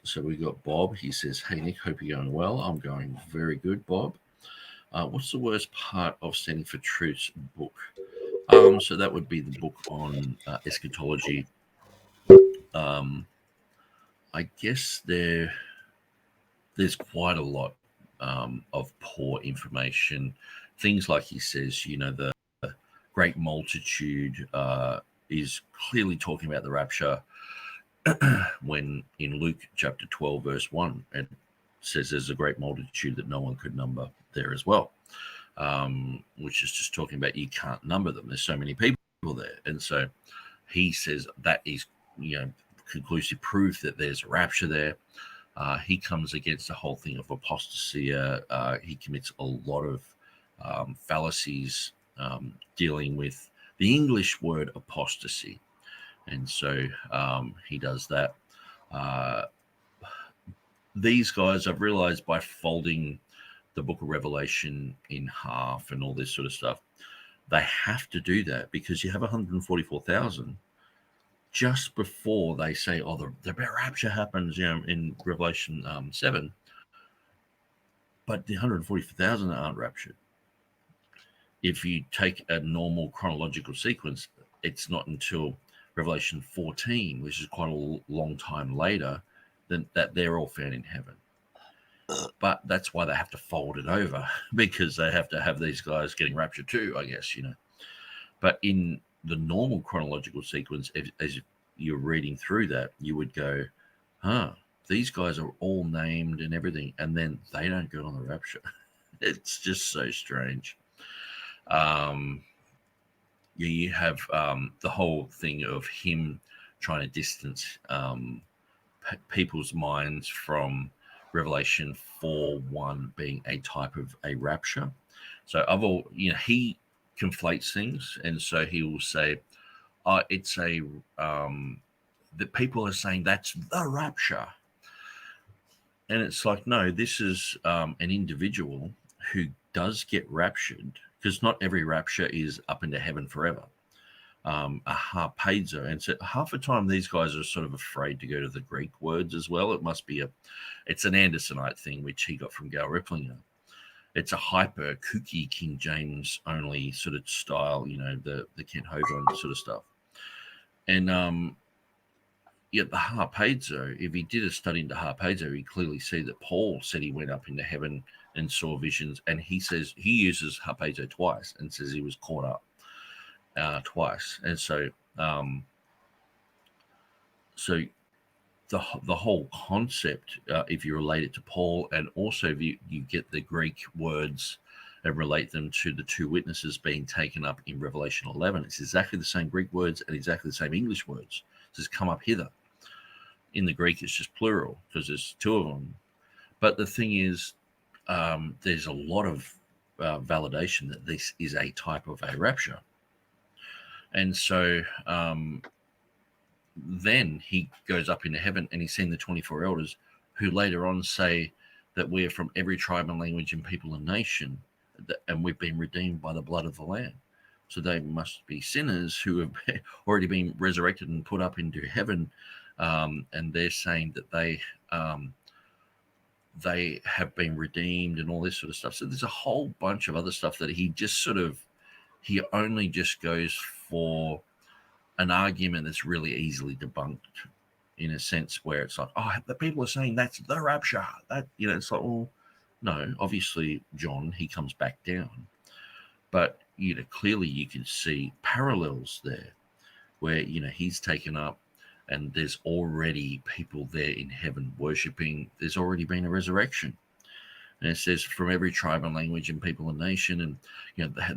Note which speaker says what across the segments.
Speaker 1: So we got Bob. He says, "Hey Nick, hope you're going well. I'm going very good, Bob. What's the worst part of Standing for Truth's book?" So that would be the book on eschatology. Um, I guess there's quite a lot of poor information. Things like he says, the great multitude is clearly talking about the rapture when in Luke chapter 12, verse 1, it says there's a great multitude that no one could number there as well, which is just talking about you can't number them. There's so many people there. And so he says that is, conclusive proof that there's a rapture there. He comes against the whole thing of apostasy. He commits a lot of fallacies dealing with the English word apostasy. And so he does that. Uh, these guys, I've realized by folding the book of Revelation in half and all this sort of stuff, they have to do that because you have 144,000 just before they say, oh, the rapture happens, in Revelation 7. But the 144,000 aren't raptured. If you take a normal chronological sequence, it's not until Revelation 14, which is quite a long time later, that they're all found in heaven. But that's why they have to fold it over, because they have to have these guys getting raptured too, I guess, But in the normal chronological sequence, as you're reading through that, you would go, these guys are all named and everything, and then they don't go on the rapture. It's just so strange. You have the whole thing of him trying to distance people's minds from Revelation 4:1 being a type of a rapture. So he conflates things, and so he will say, it's a that people are saying that's the rapture. And it's like, no, this is an individual who does get raptured, because not every rapture is up into heaven forever. A harpazo. And so half the time these guys are sort of afraid to go to the Greek words as well. It's an Andersonite thing, which he got from Gail Ripplinger. It's a hyper kooky King James only sort of style, the Kent Hovind sort of stuff. And yet the harpazo, if he did a study into harpazo, he clearly see that Paul said he went up into heaven and saw visions, and he says he uses harpazo twice and says he was caught up twice. And so the whole concept, if you relate it to Paul, and also if you get the Greek words and relate them to the two witnesses being taken up in Revelation 11, it's exactly the same Greek words and exactly the same English words. It says come up hither. In the Greek, it's just plural because there's two of them. But the thing is, there's a lot of validation that this is a type of a rapture. And so then he goes up into heaven and he's seen the 24 elders, who later on say that we are from every tribe and language and people and nation, and we've been redeemed by the blood of the Lamb. So they must be sinners who have already been resurrected and put up into heaven, and they're saying that they have been redeemed and all this sort of stuff. So there's a whole bunch of other stuff that he only just goes for an argument that's really easily debunked, in a sense where it's like, oh, the people are saying that's the rapture. That, it's like, well, no, obviously, John, he comes back down. But, clearly you can see parallels there where, he's taken up and there's already people there in heaven worshiping. There's already been a resurrection. And it says from every tribe and language and people and nation. And,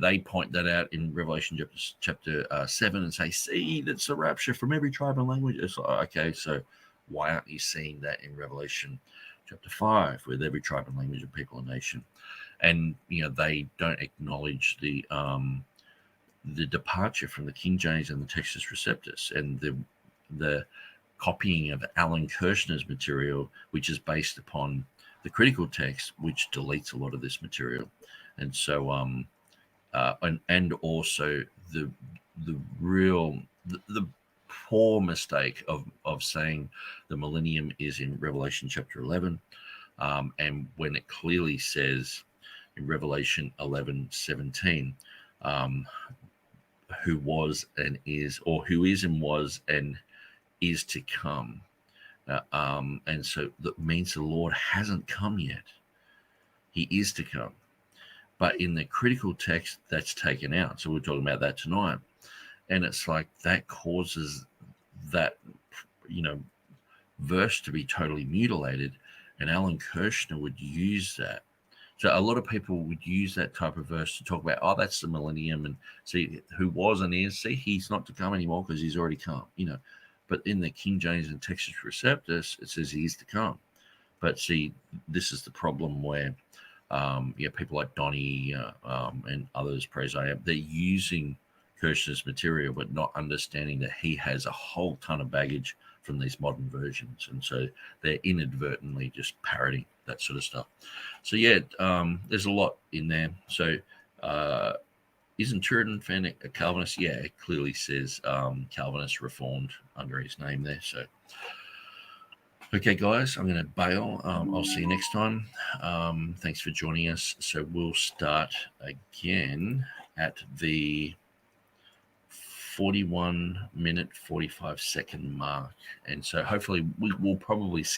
Speaker 1: they point that out in Revelation chapter 7 and say, see, that's the rapture from every tribe and language. It's like, okay, so why aren't you seeing that in Revelation chapter 5 with every tribe and language and people and nation? And, they don't acknowledge the departure from the King James and the Textus Receptus and the copying of Alan Kirshner's material, which is based upon the critical text, which deletes a lot of this material. And so and also the poor mistake of saying the millennium is in Revelation chapter 11, and when it clearly says in Revelation 11:17, who was and is, or who is and was and is to come. And so that means the Lord hasn't come yet. He is to come. But in the critical text, that's taken out. So we're talking about that tonight. And it's like that causes that, verse to be totally mutilated. And Alan Kirshner would use that. So a lot of people would use that type of verse to talk about, that's the millennium, and see who was and is. See, he's not to come anymore because he's already come, But in the King James and Textus Receptus, it says he is to come. But see, this is the problem where, people like Donnie and others, praise I am, they're using Kirshner's material, but not understanding that he has a whole ton of baggage from these modern versions. And so they're inadvertently just parroting that sort of stuff. So yeah, there's a lot in there. So isn't Turretin Fenwick a Calvinist? Yeah, it clearly says Calvinist Reformed under his name there. So okay, guys, I'm going to bail. I'll see you next time. Thanks for joining us. So we'll start again at the 41-minute, 45-second mark. And so hopefully we will probably skip